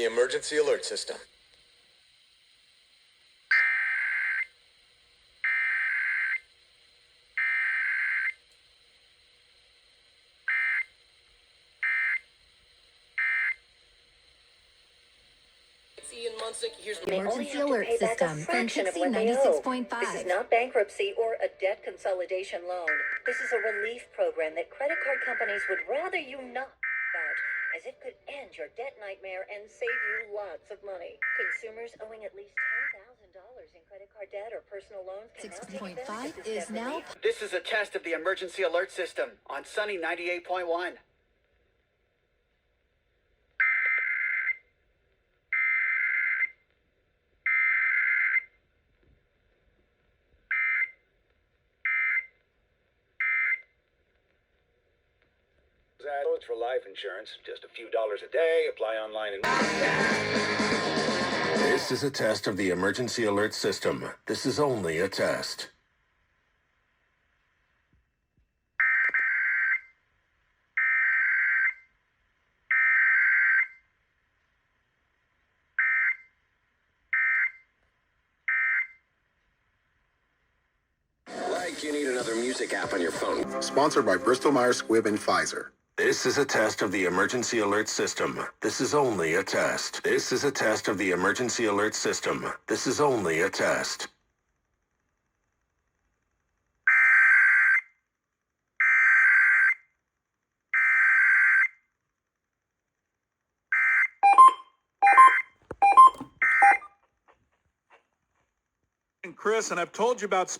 emergency alert system. Here's the emergency alert system from KXSN 96.5. This is not bankruptcy or a debt consolidation loan. This is a relief program that credit card companies would rather you not about, as it could end your debt nightmare and save you lots of money. Consumers owing at least $10,000 in credit card debt or personal loans can now take advantage of 6.5 this is now. This is a test of the emergency alert system on Sunny 98.1. It's for life insurance. Just a few dollars a day. Apply online and... This is a test of the emergency alert system. This is only a test. Like you need another music app on your phone. Sponsored by Bristol Myers Squibb and Pfizer. This is a test of the emergency alert system. This is only a test. This is a test of the emergency alert system. This is only a test. Chris, and I've told you about